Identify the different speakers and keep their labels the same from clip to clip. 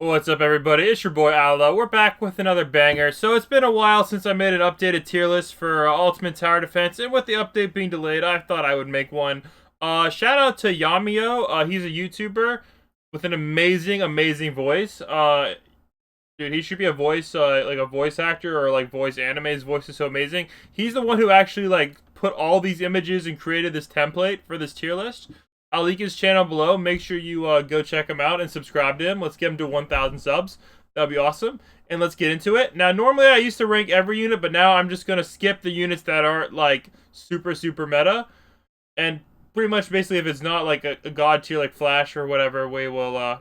Speaker 1: What's up, everybody? It's your boy Aldo. We're back with another banger. So it's been a while since I made an updated tier list for Ultimate Tower Defense, and with the update being delayed, I thought I would make one. Shout out to Yamio. He's a YouTuber with an amazing voice. Dude, he should be a voice, like a voice actor or like voice anime. His voice is so amazing. He's the one who actually like put all these images and created this template for this tier list. I'll link his channel below. Make sure you go check him out and subscribe to him. Let's get him to 1,000 subs. That'd be awesome. And let's get into it. Now, normally I used to rank every unit, but now I'm just gonna skip the units that aren't like super meta. And pretty much basically if it's not like a god tier like Flash or whatever, we will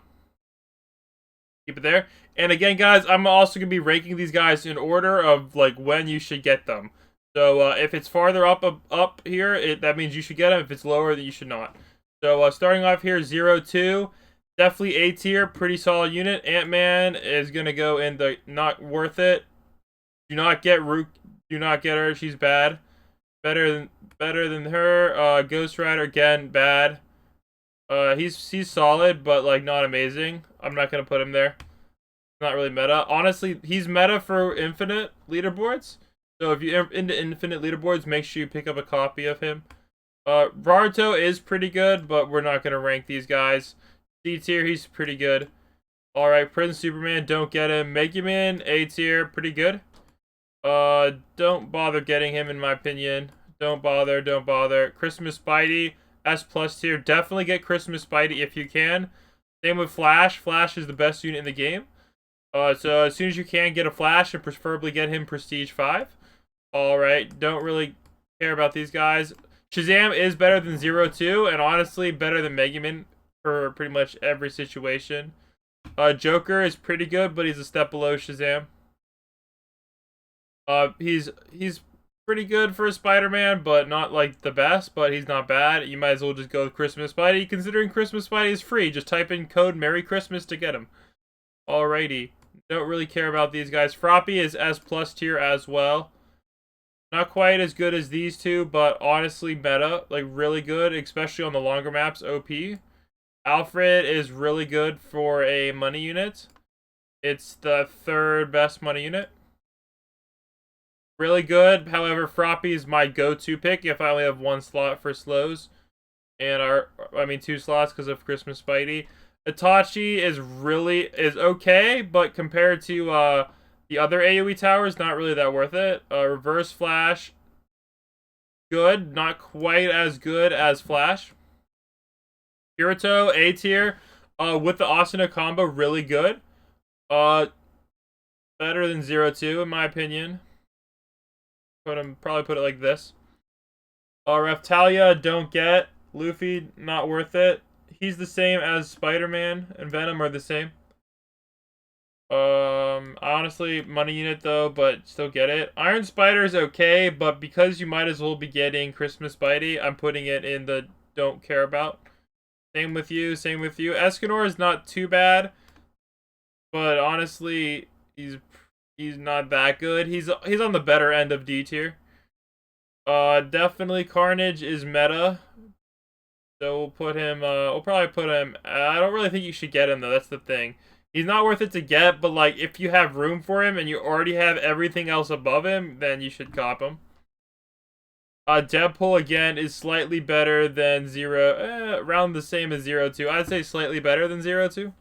Speaker 1: keep it there. And again, guys, I'm also gonna be ranking these guys in order of like when you should get them. So if it's farther up here, that means you should get them. If it's lower, then you should not. So starting off here, 0-2, definitely A tier, pretty solid unit. Ant-Man is gonna go in the not worth it. Do not get her. She's bad. Better than her. Ghost Rider again, bad. He's solid, but like not amazing. I'm not gonna put him there. Not really meta. Honestly, he's meta for infinite leaderboards. So if you're into infinite leaderboards, make sure you pick up a copy of him. Naruto is pretty good, but we're not going to rank these guys. C tier, he's pretty good. Alright, Prince Superman, don't get him. Megumin, A tier, pretty good. Don't bother getting him, in my opinion. Don't bother. Christmas Spidey, S plus tier. Definitely get Christmas Spidey if you can. Same with Flash. Flash is the best unit in the game. So as soon as you can, get a Flash and preferably get him Prestige 5. Alright, don't really care about these guys. Shazam is better than 0-2, and honestly better than Megumin for pretty much every situation. Joker is pretty good, but he's a step below Shazam. He's pretty good for a Spider-Man, but not like the best, but he's not bad. You might as well just go with Christmas Spidey, considering Christmas Spidey is free. Just type in code Merry Christmas to get him. Alrighty. Don't really care about these guys. Froppy is S plus tier as well. Not quite as good as these two, but honestly meta. Like, really good, especially on the longer maps, OP. Alfred is really good for a money unit. It's the third best money unit. Really good. However, Froppy is my go-to pick if I only have one slot for slows. And two slots because of Christmas Spidey. Itachi is okay, but compared to the other AoE towers, not really that worth it. Reverse Flash, good. Not quite as good as Flash. Kirito, A tier. With the Asuna combo, really good. Better than 0-2, in my opinion. Probably put it like this. Raphtalia, don't get. Luffy, not worth it. He's the same as Spider-Man and Venom are the same. Honestly, money unit though, but still get it. Iron Spider is okay, but because you might as well be getting Christmas Spidey, I'm putting it in the don't care about. Same with you. Escanor is not too bad, but honestly, he's not that good. He's on the better end of D tier. Definitely Carnage is meta. So we'll put him, we'll probably put him, I don't really think you should get him though, that's the thing. He's not worth it to get, but like, if you have room for him and you already have everything else above him, then you should cop him. Deadpool, again, is slightly better than around the same as 0-2. I'd say slightly better than 0-2.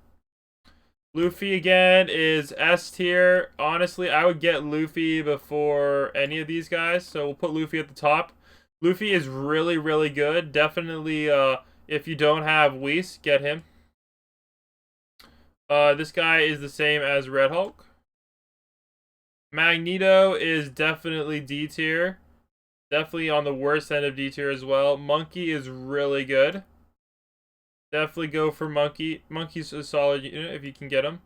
Speaker 1: Luffy, again, is S tier. Honestly, I would get Luffy before any of these guys, so we'll put Luffy at the top. Luffy is really good. Definitely, if you don't have Whis, get him. This guy is the same as Red Hulk. Magneto is definitely D tier. Definitely on the worst end of D tier as well. Monkey is really good. Definitely go for Monkey. Monkey's a solid unit if you can get him.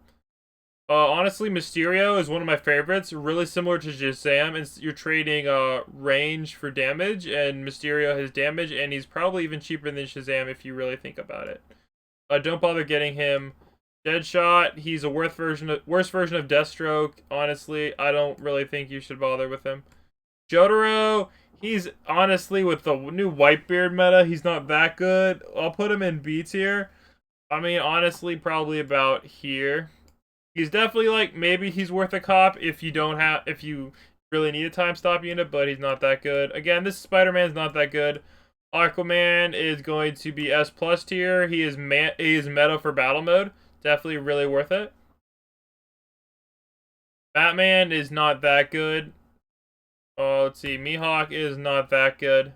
Speaker 1: Honestly, Mysterio is one of my favorites. Really similar to Shazam. You're trading range for damage, and Mysterio has damage, and he's probably even cheaper than Shazam if you really think about it. Don't bother getting him. Deadshot, he's a worse version of Deathstroke. Honestly, I don't really think you should bother with him. Jotaro, he's honestly, with the new Whitebeard meta, he's not that good. I'll put him in B tier. I mean, honestly, probably about here. He's definitely like maybe he's worth a cop if you really need a time stop unit, but he's not that good. Again, this Spider-Man's not that good. Aquaman is going to be S plus tier. He is meta for battle mode. Definitely really worth it. Batman is not that good. Oh, let's see. Mihawk is not that good.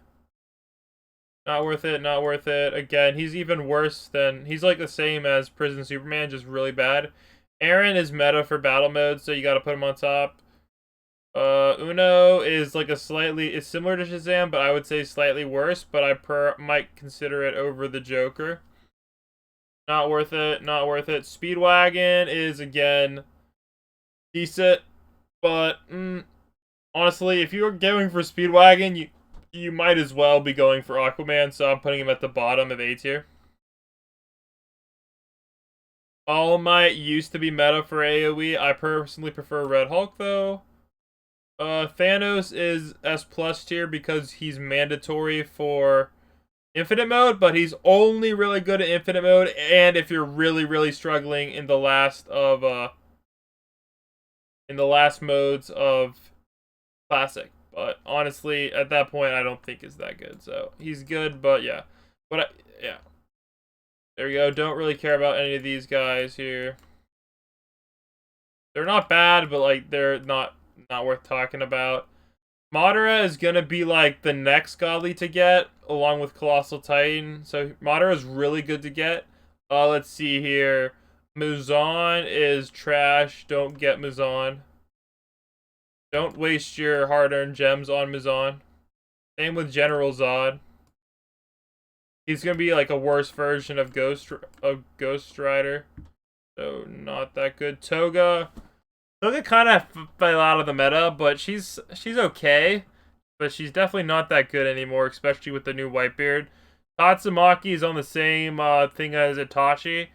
Speaker 1: Not worth it, not worth it. Again, he's even worse than... He's like the same as Prison Superman, just really bad. Aaron is meta for battle mode, so you gotta put him on top. Uno is like is similar to Shazam, but I would say slightly worse, but I might consider it over the Joker. Not worth it, not worth it. Speedwagon is, again, decent, but honestly, if you're going for Speedwagon, you might as well be going for Aquaman, so I'm putting him at the bottom of A tier. All Might used to be meta for AoE. I personally prefer Red Hulk, though. Thanos is S plus tier because he's mandatory for infinite mode, but he's only really good at infinite mode, and if you're really struggling in the last modes of classic. But honestly, at that point, I don't think is that good. So he's good, but yeah. Yeah. There we go. Don't really care about any of these guys here. They're not bad, but like they're not worth talking about. Madara is gonna be like the next godly to get, along with Colossal Titan. So Madara is really good to get. Let's see here. Muzan is trash. Don't get Muzan. Don't waste your hard-earned gems on Muzan. Same with General Zod. He's gonna be like a worse version of Ghost Rider. So not that good. Toga kind of fell out of the meta, but she's okay. But she's definitely not that good anymore, especially with the new Whitebeard. Tatsumaki is on the same thing as Itachi.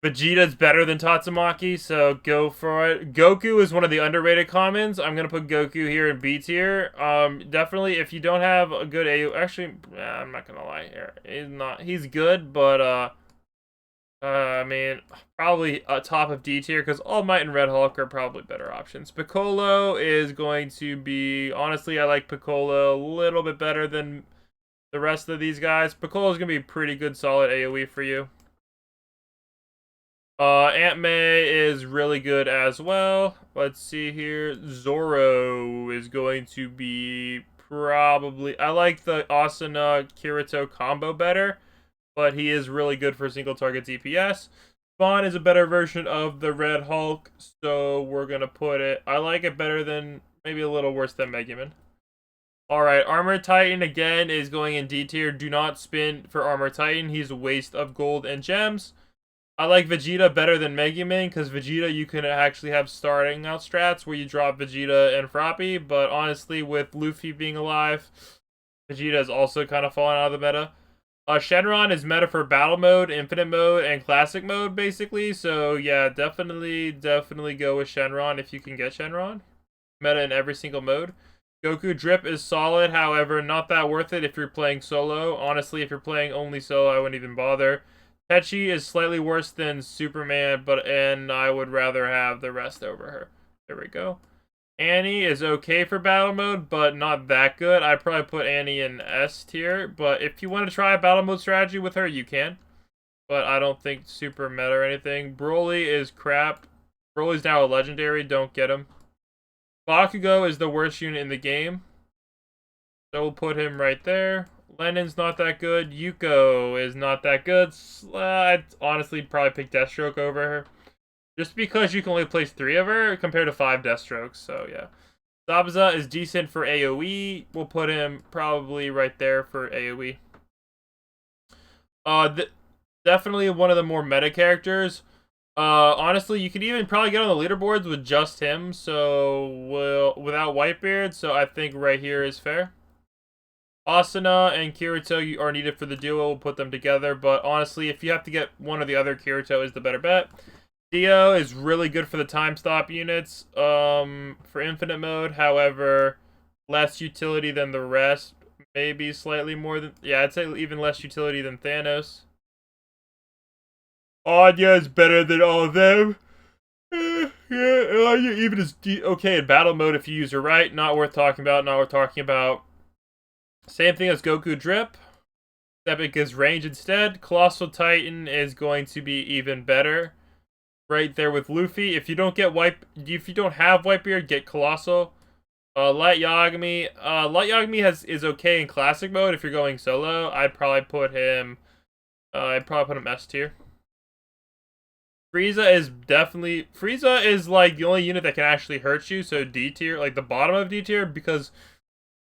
Speaker 1: Vegeta's better than Tatsumaki, so go for it. Goku is one of the underrated commons. I'm gonna put Goku here in B tier. Definitely if you don't have a good AoE, actually, I'm not gonna lie here. He's good, but I mean, probably top of D tier because All Might and Red Hulk are probably better options. Piccolo is going to be, honestly, I like Piccolo a little bit better than the rest of these guys. Piccolo's gonna be pretty good, solid AoE for you. Aunt May is really good as well. Let's see here. Zoro is going to be probably... I like the Asuna Kirito combo better, but he is really good for single target DPS. Spawn is a better version of the Red Hulk, so we're gonna put it... I like it better than... maybe a little worse than Megumin. Alright, Armor Titan again is going in D tier. Do not spin for Armor Titan. He's a waste of gold and gems. I like Vegeta better than Megumin, because Vegeta you can actually have starting out strats where you drop Vegeta and Froppy, but honestly, with Luffy being alive, Vegeta is also kind of fallen out of the meta. Shenron is meta for battle mode, infinite mode, and classic mode, basically, so yeah, definitely go with Shenron if you can get Shenron. Meta in every single mode. Goku Drip is solid, however, not that worth it if you're playing solo. Honestly, if you're playing only solo, I wouldn't even bother. Pechi is slightly worse than Superman, and I would rather have the rest over her. There we go. Annie is okay for battle mode, but not that good. I'd probably put Annie in S tier, but if you want to try a battle mode strategy with her, you can. But I don't think super meta or anything. Broly is crap. Broly's now a legendary, don't get him. Bakugo is the worst unit in the game, so we'll put him right there. Lennon's not that good. Yuko is not that good. I'd honestly probably pick Deathstroke over her. Just because you can only place 3 of her compared to 5 Deathstrokes, so yeah. Zabuza is decent for AoE. We'll put him probably right there for AoE. Definitely one of the more meta characters. Honestly, you could even probably get on the leaderboards with just him, so without Whitebeard, so I think right here is fair. Asuna and Kirito are needed for the duo. We'll put them together. But honestly, if you have to get one or the other, Kirito is the better bet. Dio is really good for the time stop units for infinite mode. However, less utility than the rest. Maybe slightly more than... yeah, I'd say even less utility than Thanos. Anya is better than all of them. Yeah, even as okay in battle mode if you use her right. Not worth talking about. Not worth talking about. Same thing as Goku Drip. Except it gives range instead. Colossal Titan is going to be even better. Right there with Luffy. If you don't have Whitebeard, get Colossal. Light Yagami. Light Yagami is okay in classic mode if you're going solo. I'd probably put him S tier. Frieza is like the only unit that can actually hurt you, so D tier, like the bottom of D tier, because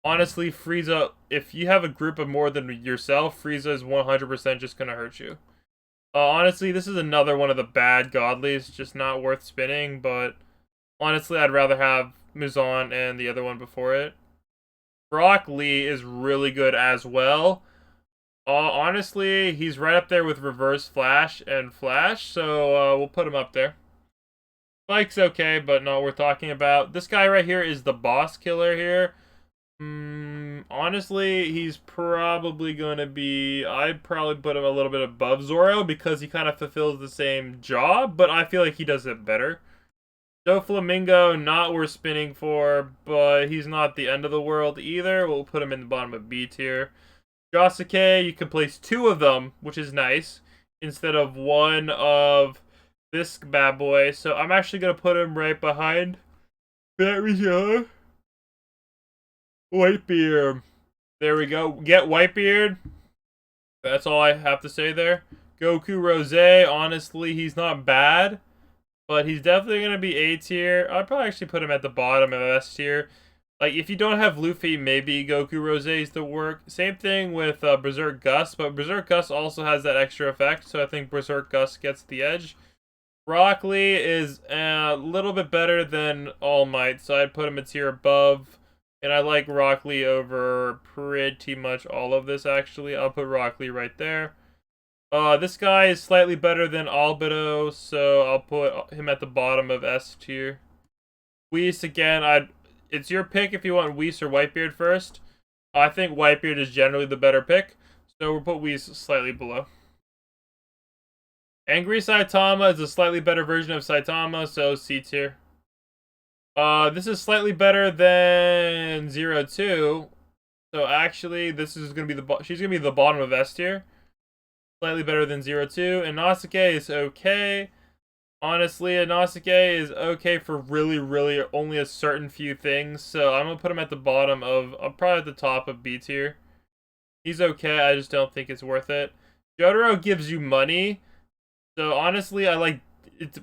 Speaker 1: honestly, Frieza, if you have a group of more than yourself, Frieza is 100% just gonna hurt you. Honestly, this is another one of the bad godlies, just not worth spinning, but honestly, I'd rather have Muzan and the other one before it. Brock Lee is really good as well. Honestly, he's right up there with Reverse Flash and Flash, so we'll put him up there. Spike's okay, but not worth talking about. This guy right here is the boss killer here. Honestly, he's probably going to be... I'd probably put him a little bit above Zoro because he kind of fulfills the same job, but I feel like he does it better. Doflamingo, not worth spinning for, but he's not the end of the world either. We'll put him in the bottom of B tier. Josuke, you can place 2 of them, which is nice, instead of 1 of this bad boy. So I'm actually going to put him right behind Whitebeard. There we go. Get Whitebeard. That's all I have to say there. Goku Rose, honestly, he's not bad, but he's definitely going to be A tier. I'd probably actually put him at the bottom of S tier. Like, if you don't have Luffy, maybe Goku Rose is the work. Same thing with Berserk Gus, but Berserk Gus also has that extra effect, so I think Berserk Gus gets the edge. Rock Lee is a little bit better than All Might, so I'd put him a tier above. And I like Rock Lee over pretty much all of this, actually. I'll put Rock Lee right there. This guy is slightly better than Albedo, so I'll put him at the bottom of S tier. Whis, again, it's your pick if you want Whis or Whitebeard first. I think Whitebeard is generally the better pick, so we'll put Whis slightly below. Angry Saitama is a slightly better version of Saitama, so C tier. This is slightly better than 02. So actually, this is gonna be she's gonna be the bottom of S tier. Slightly better than 02. And Nausicaa is okay. Honestly, Nausicaa is okay for really only a certain few things. So I'm gonna put him at the bottom of, probably at the top of B tier. He's okay. I just don't think it's worth it. Jotaro gives you money. So honestly, I like.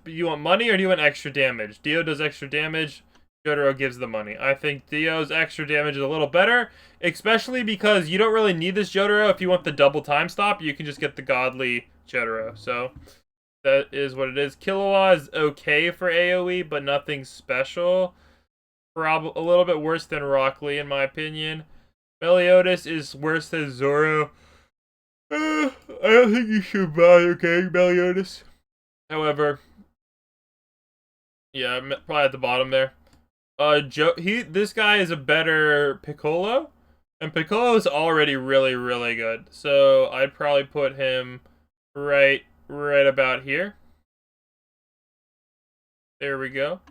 Speaker 1: You want money or do you want extra damage? Dio does extra damage. Jotaro gives the money. I think Dio's extra damage is a little better, especially because you don't really need this Jotaro if you want the double time stop. You can just get the godly Jotaro. So that is what it is. Killua is okay for AoE, but nothing special. Probably a little bit worse than Rock Lee, in my opinion. Meliodas is worse than Zoro. I don't think you should buy, okay, Meliodas. However, yeah, probably at the bottom there. This guy is a better Piccolo, and Piccolo is already really good. So I'd probably put him right about here. There we go.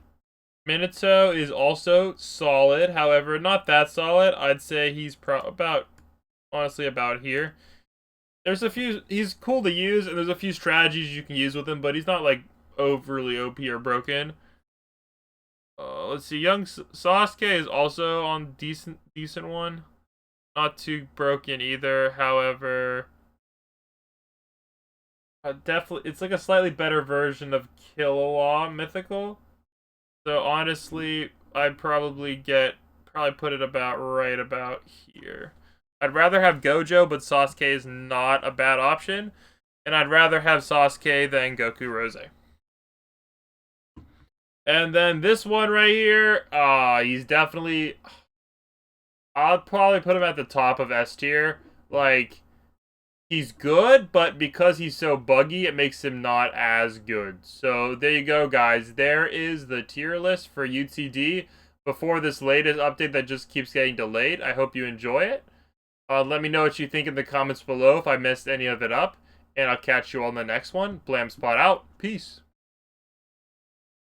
Speaker 1: Minato is also solid, however, not that solid. I'd say he's honestly about here. There's a few, he's cool to use, and there's a few strategies you can use with him, but he's not like overly OP or broken. Let's see, young Sasuke is also on decent one. Not too broken either, however. Definitely, it's like a slightly better version of Killua Mythical. So honestly, I'd probably put it right about here. I'd rather have Gojo, but Sasuke is not a bad option. And I'd rather have Sasuke than Goku Rose. And then this one right here, he's definitely... I'll probably put him at the top of S tier. Like, he's good, but because he's so buggy, it makes him not as good. So there you go, guys. There is the tier list for UTD before this latest update that just keeps getting delayed. I hope you enjoy it. Let me know what you think in the comments below if I messed any of it up. And I'll catch you all in the next one. Blamspot out. Peace.